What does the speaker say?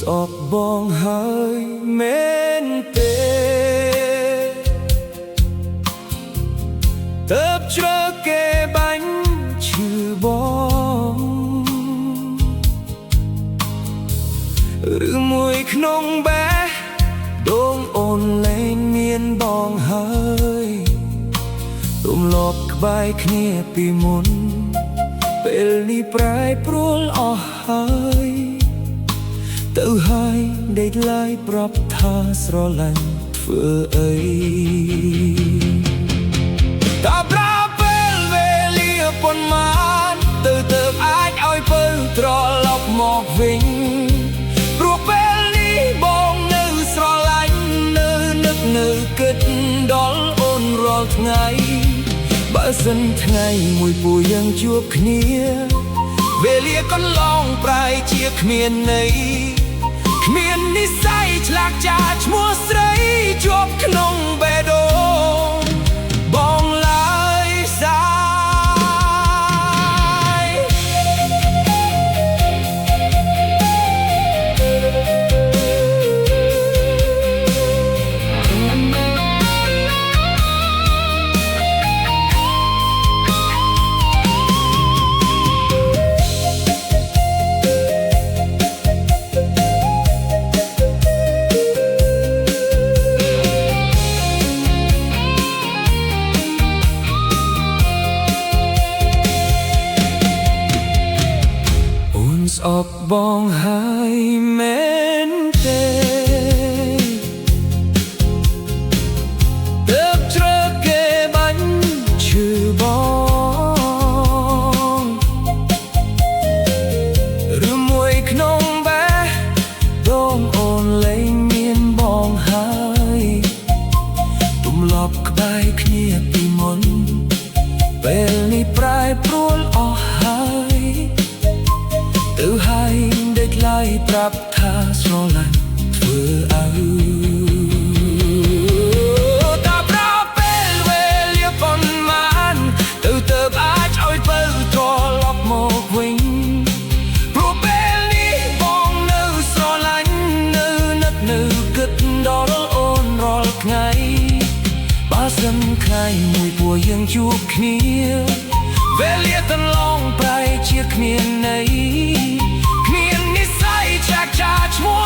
ស្អប់បងហើយមែនទេទើបជ្រើគេបាញ់ឈឺបងឬមួយក្នុងបែដងអូនលែងមានបងហើយទម្លាប់ក្បែរគ្នាពីមុនពេលនេះប្រែប្រួលអស់ហើយទៅហើយដេកឡើយប្រាប់ថាស្រឡាញ់ធ្វើអីតើប្រើពេលវេលាប៉ុន្មានទៅអាចឲ្យពើត្រឡប់មកវិញព្រោះពេលនេះបងនៅស្រឡាញ់នៅនឹកនៅគិតដល់អូនរាល់ថ្ងៃបើសិនថ្ងៃមួយពួកយើងជួបគ្នាវេលាកន្លងប្រែជាគ្មានន័យគ្មាននិស្ស័យឆ្លាក់ចាឈ្មោះស្រីជាប់ក្នុងបេះដូងបងឡើយសាយស្អប់បងហើយមែនទេទើបជ្រើគេបាញ់ឈឺបងឬមួយក្នុងបែដងអូនលែងមានបងហើយទម្លាប់ក្បែរគ្នាពីមុនពេលនេះប្រែប្រួលអស់ហើយទៅហើយដេកឡើយប្រាប់ថាស្រឡាញ់ធ្វើអើតើប្រើពេលវេលាប៉ុន្មានទៅអាចឲ្យពើត្រឡប់មកវិញព្រោះពេលនេះបងនៅស្រឡាញ់នៅនឹកនៅគិតដល់អូនរាល់ថ្ងៃបើសិនថ្ងៃមួយពួកយើងជួបគ្នាវេលាកន្លងប្រែជាគ្មានន័យគ្មាននិស្ស័យចាក់ចាឈ្មោះ